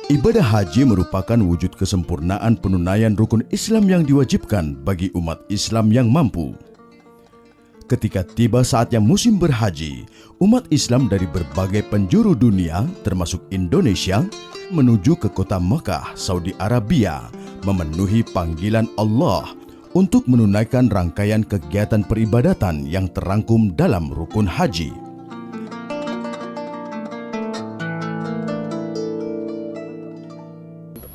Ibadah haji merupakan wujud kesempurnaan penunaian rukun Islam yang diwajibkan bagi umat Islam yang mampu. Ketika tiba saatnya musim berhaji, umat Islam dari berbagai penjuru dunia, termasuk Indonesia, menuju ke kota Mekah, Saudi Arabia, memenuhi panggilan Allah untuk menunaikan rangkaian kegiatan peribadatan yang terangkum dalam rukun haji.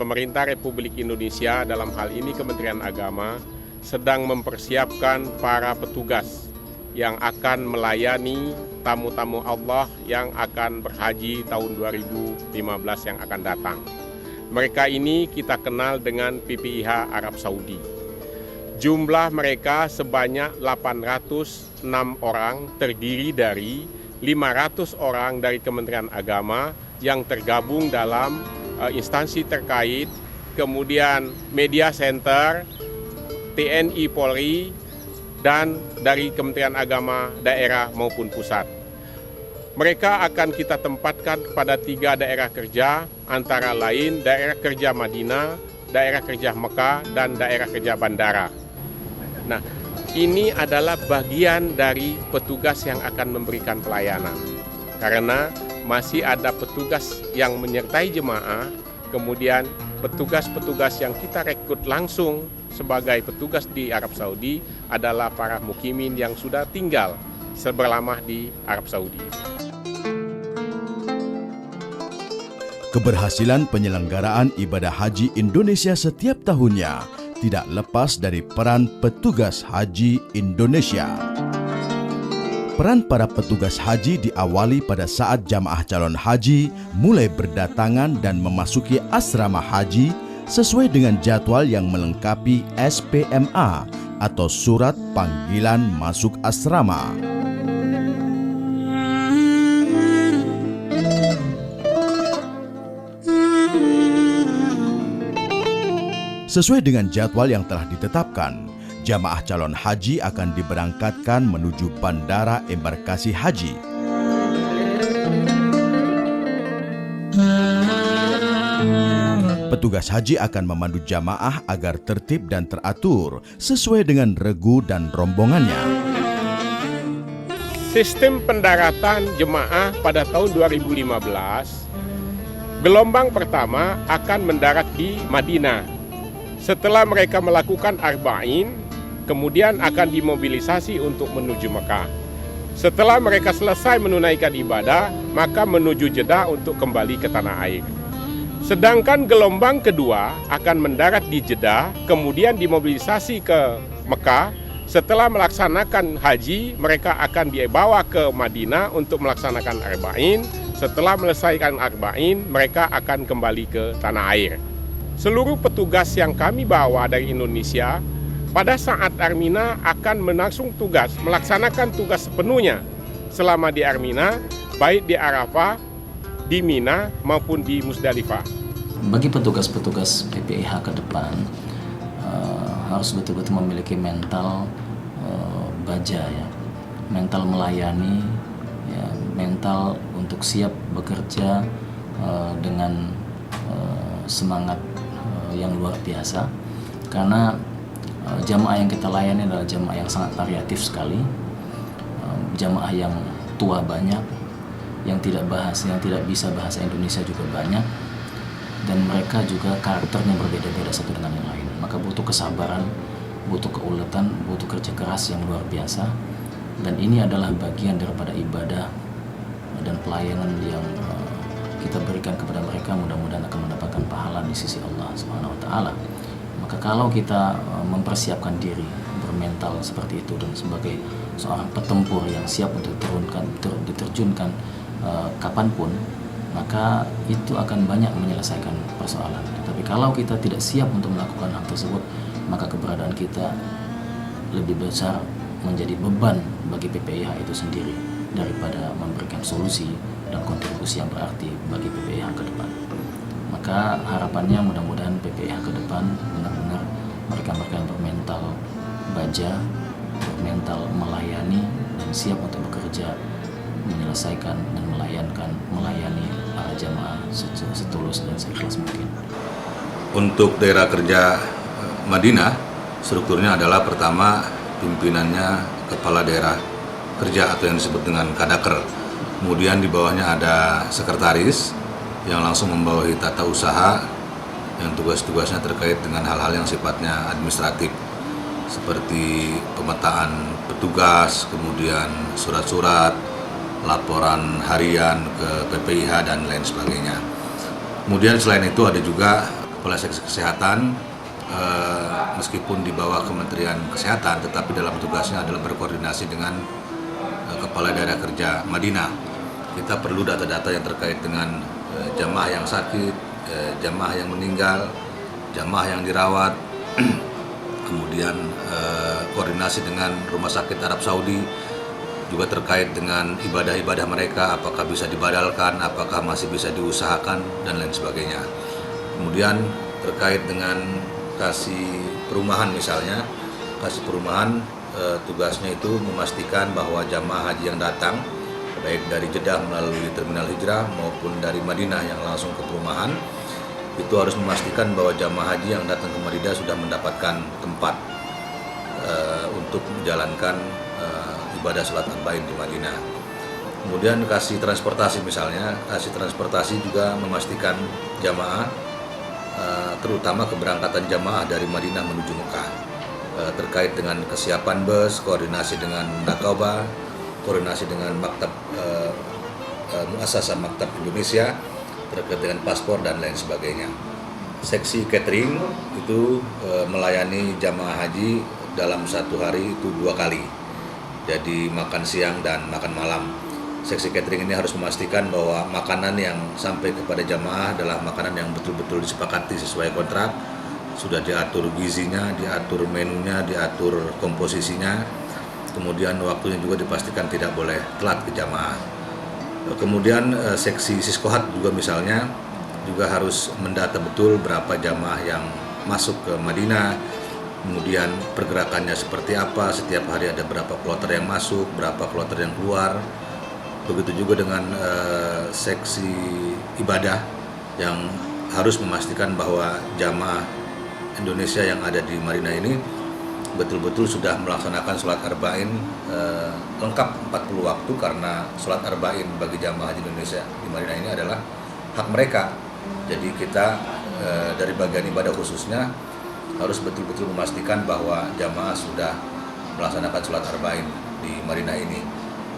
Pemerintah Republik Indonesia, dalam hal ini Kementerian Agama, sedang mempersiapkan para petugas yang akan melayani tamu-tamu Allah yang akan berhaji tahun 2015 yang akan datang. Mereka ini kita kenal dengan PPIH Arab Saudi. Jumlah mereka sebanyak 806 orang, terdiri dari 500 orang dari Kementerian Agama yang tergabung dalam instansi terkait, kemudian media center, TNI Polri, dan dari Kementerian Agama daerah maupun pusat. Mereka akan kita tempatkan pada 3 daerah kerja, antara lain daerah kerja Madinah, daerah kerja Mekah, dan daerah kerja bandara. Nah, ini adalah bagian dari petugas yang akan memberikan pelayanan. Karena masih ada petugas yang menyertai jemaah, kemudian petugas-petugas yang kita rekrut langsung sebagai petugas di Arab Saudi adalah para mukimin yang sudah tinggal berlama di Arab Saudi. Keberhasilan penyelenggaraan ibadah haji Indonesia setiap tahunnya tidak lepas dari peran petugas haji Indonesia. Peran para petugas haji diawali pada saat jamaah calon haji mulai berdatangan dan memasuki asrama haji sesuai dengan jadwal yang melengkapi SPMA atau Surat Panggilan Masuk Asrama. Sesuai dengan jadwal yang telah ditetapkan, jamaah calon haji akan diberangkatkan menuju Bandara Embarkasi Haji. Petugas haji akan memandu jamaah agar tertib dan teratur sesuai dengan regu dan rombongannya. Sistem pendaratan jemaah pada tahun 2015, gelombang pertama akan mendarat di Madinah. Setelah mereka melakukan arba'in, kemudian akan dimobilisasi untuk menuju Mekah. Setelah mereka selesai menunaikan ibadah, maka menuju Jeddah untuk kembali ke tanah air. Sedangkan gelombang kedua akan mendarat di Jeddah, kemudian dimobilisasi ke Mekah. Setelah melaksanakan haji, mereka akan dibawa ke Madinah untuk melaksanakan arba'in. Setelah melesaikan arba'in, mereka akan kembali ke tanah air. Seluruh petugas yang kami bawa dari Indonesia pada saat Armina akan melaksanakan tugas sepenuhnya selama di Armina, baik di Arafah, di Mina maupun di Musdalifah. Bagi petugas-petugas PPIH ke depan harus betul-betul memiliki mental baja, ya, mental melayani, ya, mental untuk siap bekerja dengan semangat yang luar biasa, karena jamaah yang kita layani adalah jamaah yang sangat variatif sekali, jamaah yang tua banyak, yang tidak bisa bahasa Indonesia juga banyak, dan mereka juga karakternya berbeda-beda satu dengan yang lain. Maka butuh kesabaran, butuh keuletan, butuh kerja keras yang luar biasa, dan ini adalah bagian daripada ibadah dan pelayanan yang kita berikan kepada mereka. Mudah-mudahan akan mendapatkan pahala di sisi Allah Subhanahu wa taala. Maka kalau kita mempersiapkan diri bermental seperti itu dan sebagai seorang petempur yang siap untuk diterjunkan kapanpun, maka itu akan banyak menyelesaikan persoalan. Tapi kalau kita tidak siap untuk melakukan hal tersebut, maka keberadaan kita lebih besar menjadi beban bagi PPIH itu sendiri daripada memberikan solusi dan kontribusi yang berarti bagi PPIH ke depan. Maka harapannya mudah-mudahan PPIH ke depan benar-benar mereka yang bermental baja, bermental melayani, dan siap untuk bekerja menyelesaikan dan melayani para jamaah setulus dan seikhlas mungkin. Untuk daerah kerja Madinah, strukturnya adalah pertama pimpinannya kepala daerah kerja atau yang disebut dengan kadaker. Kemudian di bawahnya ada sekretaris yang langsung membawahi tata usaha yang tugas-tugasnya terkait dengan hal-hal yang sifatnya administratif seperti pemetaan petugas, kemudian surat-surat, laporan harian ke PPIH dan lain sebagainya. Kemudian selain itu ada juga kepala seksi kesehatan, meskipun di bawah Kementerian Kesehatan, tetapi dalam tugasnya adalah berkoordinasi dengan kepala daerah kerja Madinah. Kita perlu data-data yang terkait dengan jamaah yang sakit, jamaah yang meninggal, jamaah yang dirawat, kemudian koordinasi dengan Rumah Sakit Arab Saudi, juga terkait dengan ibadah-ibadah mereka, apakah bisa dibadalkan, apakah masih bisa diusahakan, dan lain sebagainya. Kemudian terkait dengan kasih perumahan misalnya, kasih perumahan tugasnya itu memastikan bahwa jamaah haji yang datang, baik dari Jeddah melalui Terminal Hijrah maupun dari Madinah yang langsung ke perumahan, itu harus memastikan bahwa jamaah haji yang datang ke Madinah sudah mendapatkan tempat untuk menjalankan ibadah sholat arba'in di Madinah. Kemudian kasih transportasi misalnya, kasih transportasi juga memastikan jamaah, terutama keberangkatan jamaah dari Madinah menuju Mekah, terkait dengan kesiapan bus, koordinasi dengan Nakaba, koordinasi dengan Maktab Muassasah Maktab Indonesia terkait dengan paspor dan lain sebagainya. Seksi catering itu melayani jamaah haji dalam satu hari itu 2 kali, jadi makan siang dan makan malam. Seksi catering ini harus memastikan bahwa makanan yang sampai kepada jamaah adalah makanan yang betul-betul disepakati sesuai kontrak, sudah diatur gizinya, diatur menunya, diatur komposisinya, kemudian waktunya juga dipastikan tidak boleh telat ke jamaah. Kemudian seksi siskohat juga misalnya juga harus mendata betul berapa jamaah yang masuk ke Madinah, kemudian pergerakannya seperti apa, setiap hari ada berapa kloter yang masuk, berapa kloter yang keluar. Begitu juga dengan seksi ibadah yang harus memastikan bahwa jamaah Indonesia yang ada di Madinah ini betul-betul sudah melaksanakan sholat arba'in lengkap 40 waktu, karena sholat arba'in bagi jamaah haji Indonesia di Madinah ini adalah hak mereka. Jadi kita dari bagian ibadah khususnya harus betul-betul memastikan bahwa jamaah sudah melaksanakan sholat arba'in di Madinah ini.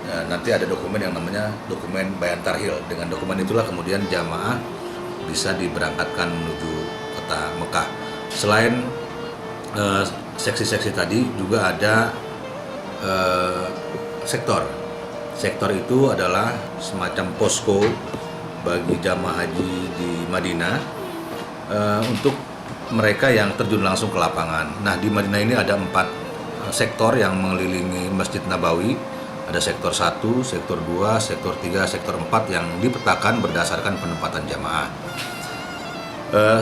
Nanti ada dokumen yang namanya dokumen bayan tarhil. Dengan dokumen itulah kemudian jamaah bisa diberangkatkan menuju kota Mekah. Selain seksi-seksi tadi juga ada sektor. Sektor itu adalah semacam posko bagi jamaah haji di Madinah untuk mereka yang terjun langsung ke lapangan. Nah, di Madinah ini ada 4 sektor yang mengelilingi Masjid Nabawi. Ada sektor 1, sektor 2, sektor 3, sektor 4 yang dipetakan berdasarkan penempatan jamaah.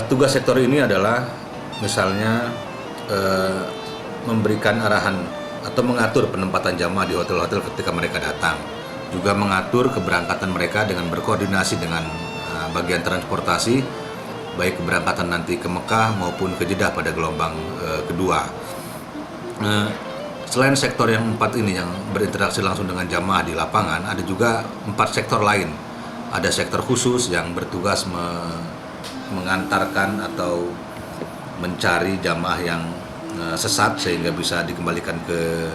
Tugas sektor ini adalah misalnya memberikan arahan atau mengatur penempatan jamaah di hotel-hotel ketika mereka datang. Juga mengatur keberangkatan mereka dengan berkoordinasi dengan bagian transportasi, baik keberangkatan nanti ke Mekah maupun ke Jeddah pada gelombang kedua. Selain sektor yang 4 ini yang berinteraksi langsung dengan jamaah di lapangan, ada juga 4 sektor lain. Ada sektor khusus yang bertugas mengantarkan atau mencari jamaah yang sesat sehingga bisa dikembalikan ke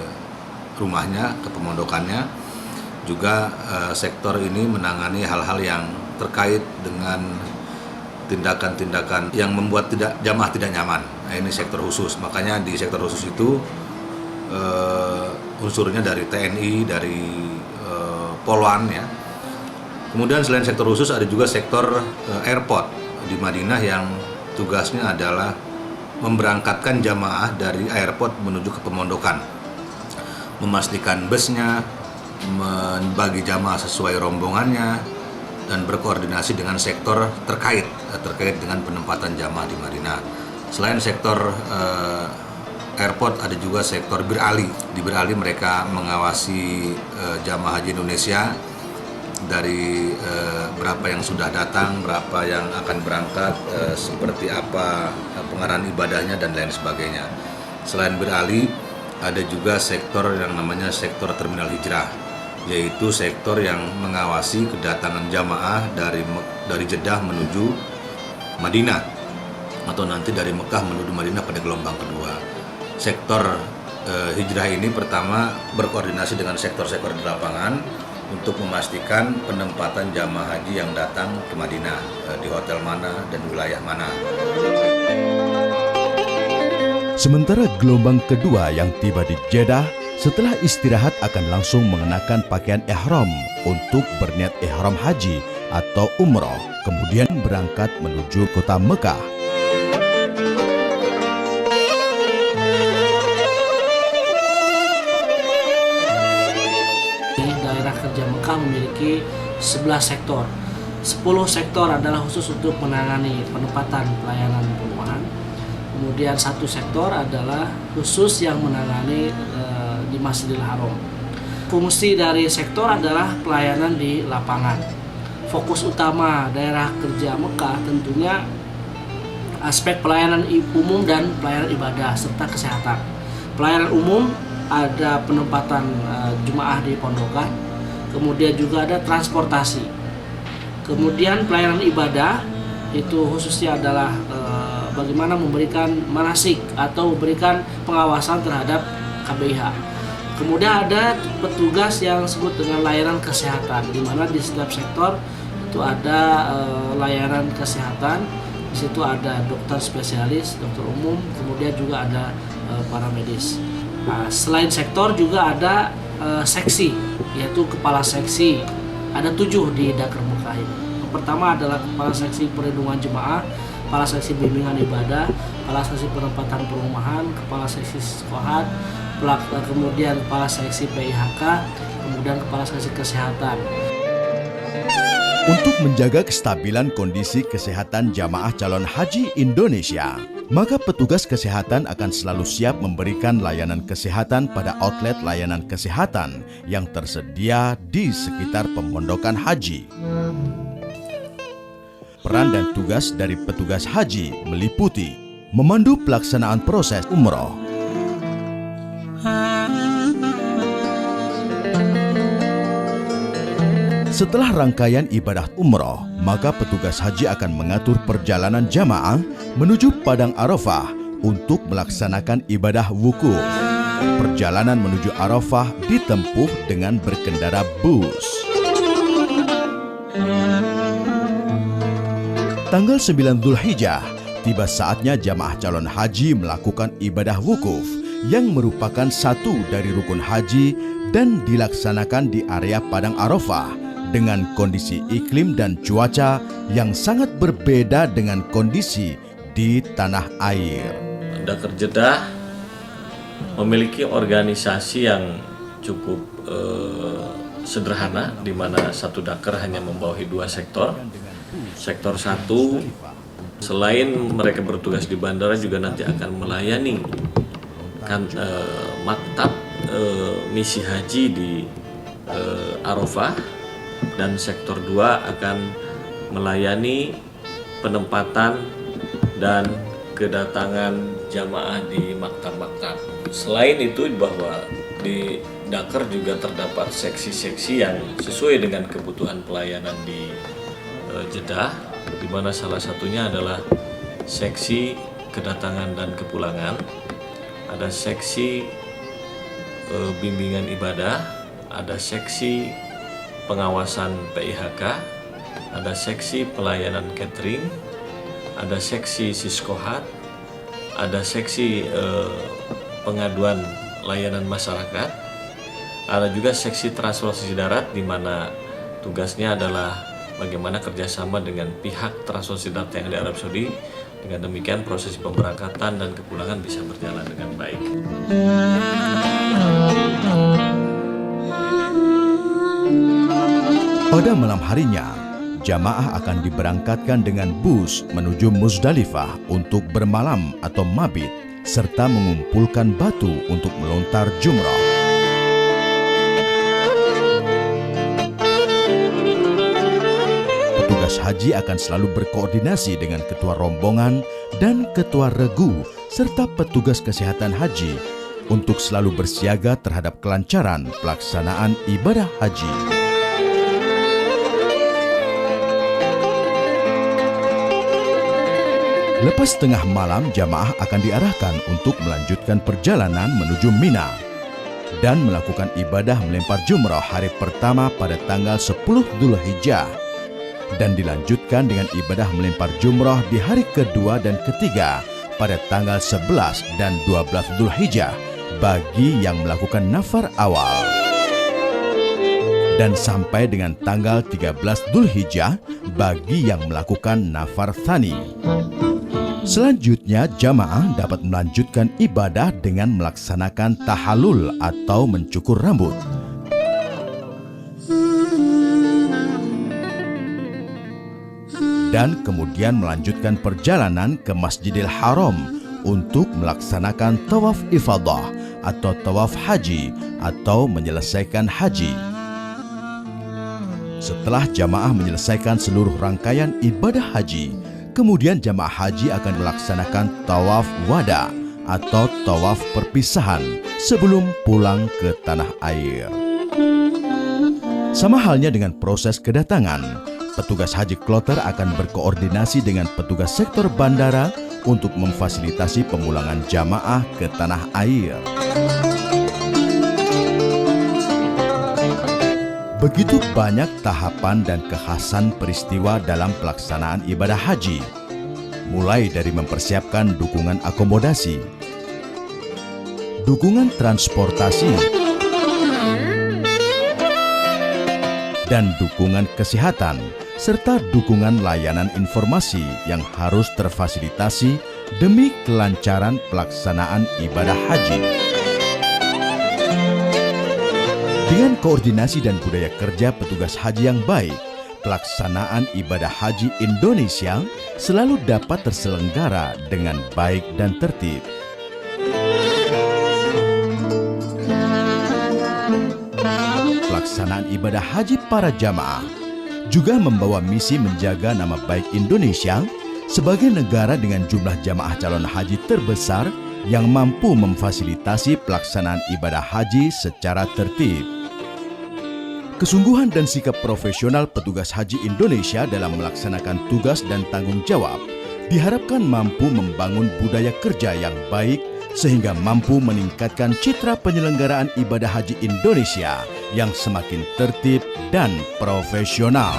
rumahnya, ke pemondokannya. Juga sektor ini menangani hal-hal yang terkait dengan tindakan-tindakan yang membuat jamaah tidak nyaman. Nah, ini sektor khusus. Makanya di sektor khusus itu unsurnya dari TNI, dari Poluan ya. Kemudian selain sektor khusus ada juga sektor airport di Madinah yang tugasnya adalah memberangkatkan jamaah dari airport menuju ke pemondokan, memastikan busnya, membagi jamaah sesuai rombongannya, dan berkoordinasi dengan sektor terkait dengan penempatan jamaah di Madinah. Selain sektor airport ada juga sektor Bir Ali. Di Bir Ali mereka mengawasi jamaah haji Indonesia dari berapa yang sudah datang, berapa yang akan berangkat, seperti apa pengarahan ibadahnya dan lain sebagainya. Selain beralih, ada juga sektor yang namanya sektor terminal hijrah, yaitu sektor yang mengawasi kedatangan jamaah dari Jeddah menuju Madinah atau nanti dari Mekah menuju Madinah pada gelombang kedua. Sektor hijrah ini pertama berkoordinasi dengan sektor-sektor di lapangan untuk memastikan penempatan jamaah haji yang datang ke Madinah di hotel mana dan wilayah mana. Sementara gelombang kedua yang tiba di Jeddah setelah istirahat akan langsung mengenakan pakaian ihram untuk berniat ihram haji atau umroh, kemudian berangkat menuju kota Mekah. Daerah kerja Mekah memiliki 11 sektor. 10 sektor adalah khusus untuk menangani penempatan pelayanan perumahan. Kemudian 1 sektor adalah khusus yang menangani di Masjidil Haram. Fungsi dari sektor adalah pelayanan di lapangan. Fokus utama daerah kerja Mekah tentunya aspek pelayanan umum dan pelayanan ibadah serta kesehatan. Pelayanan umum ada penempatan jemaah di pondokan, kemudian juga ada transportasi. Kemudian pelayanan ibadah itu khususnya adalah bagaimana memberikan manasik atau memberikan pengawasan terhadap KBIH. Kemudian ada petugas yang disebut dengan layanan kesehatan, di mana di setiap sektor itu ada layanan kesehatan. Di situ ada dokter spesialis, dokter umum, kemudian juga ada para medis. Nah, selain sektor juga ada seksi, yaitu kepala seksi. Ada 7 di Dakar Mekah ini. Yang pertama adalah kepala seksi perlindungan jemaah, kepala seksi bimbingan ibadah, kepala seksi penempatan perumahan, kepala seksi sekolah, kemudian kepala seksi PIHK, kemudian kepala seksi kesehatan. Untuk menjaga kestabilan kondisi kesehatan jamaah calon haji Indonesia, maka petugas kesehatan akan selalu siap memberikan layanan kesehatan pada outlet layanan kesehatan yang tersedia di sekitar pemondokan haji. Peran dan tugas dari petugas haji meliputi memandu pelaksanaan proses umroh, setelah rangkaian ibadah umroh, maka petugas haji akan mengatur perjalanan jamaah menuju Padang Arafah untuk melaksanakan ibadah wukuf. Perjalanan menuju Arafah ditempuh dengan berkendara bus. Tanggal 9 Dzulhijjah, tiba saatnya jamaah calon haji melakukan ibadah wukuf yang merupakan satu dari rukun haji dan dilaksanakan di area Padang Arafah dengan kondisi iklim dan cuaca yang sangat berbeda dengan kondisi di tanah air. Dakar Jeddah memiliki organisasi yang cukup sederhana, di mana satu Dakar hanya membawahi 2 sektor. Sektor 1, selain mereka bertugas di bandara, juga nanti akan melayani maktab misi haji di Arafah. Dan sektor 2 akan melayani penempatan dan kedatangan jamaah di maktab-maktab. Selain itu, bahwa di Dakar juga terdapat seksi-seksi yang sesuai dengan kebutuhan pelayanan di Jeddah, di mana salah satunya adalah seksi kedatangan dan kepulangan, ada seksi bimbingan ibadah, ada seksi pengawasan PIHK, ada seksi pelayanan catering, ada seksi siskohat, ada seksi pengaduan layanan masyarakat, ada juga seksi transportasi darat, di mana tugasnya adalah bagaimana kerjasama dengan pihak transportasi darat yang di Arab Saudi. Dengan demikian prosesi pemberangkatan dan kepulangan bisa berjalan dengan baik. Pada malam harinya, jamaah akan diberangkatkan dengan bus menuju Muzdalifah untuk bermalam atau mabit, serta mengumpulkan batu untuk melontar jumrah. petugas haji akan selalu berkoordinasi dengan ketua rombongan dan ketua regu serta petugas kesehatan haji untuk selalu bersiaga terhadap kelancaran pelaksanaan ibadah haji. Lepas tengah malam, jamaah akan diarahkan untuk melanjutkan perjalanan menuju Mina dan melakukan ibadah melempar jumrah hari pertama pada tanggal 10 Dzulhijjah dan dilanjutkan dengan ibadah melempar jumrah di hari kedua dan ketiga pada tanggal 11 dan 12 Dzulhijjah bagi yang melakukan nafar awal. Dan sampai dengan tanggal 13 Dzulhijjah bagi yang melakukan nafar tsani. Selanjutnya, jamaah dapat melanjutkan ibadah dengan melaksanakan tahallul atau mencukur rambut. Dan kemudian melanjutkan perjalanan ke Masjidil Haram untuk melaksanakan tawaf ifadah atau tawaf haji atau menyelesaikan haji. Setelah jamaah menyelesaikan seluruh rangkaian ibadah haji, kemudian jamaah haji akan melaksanakan tawaf wada atau tawaf perpisahan sebelum pulang ke tanah air. Sama halnya dengan proses kedatangan, petugas haji kloter akan berkoordinasi dengan petugas sektor bandara untuk memfasilitasi pemulangan jamaah ke tanah air. Begitu banyak tahapan dan kekhasan peristiwa dalam pelaksanaan ibadah haji, mulai dari mempersiapkan dukungan akomodasi, dukungan transportasi, dan dukungan kesehatan, serta dukungan layanan informasi yang harus terfasilitasi demi kelancaran pelaksanaan ibadah haji. Dengan koordinasi dan budaya kerja petugas haji yang baik, pelaksanaan ibadah haji Indonesia selalu dapat terselenggara dengan baik dan tertib. Pelaksanaan ibadah haji para jamaah juga membawa misi menjaga nama baik Indonesia sebagai negara dengan jumlah jamaah calon haji terbesar yang mampu memfasilitasi pelaksanaan ibadah haji secara tertib. Kesungguhan dan sikap profesional petugas haji Indonesia dalam melaksanakan tugas dan tanggung jawab diharapkan mampu membangun budaya kerja yang baik sehingga mampu meningkatkan citra penyelenggaraan ibadah haji Indonesia yang semakin tertib dan profesional.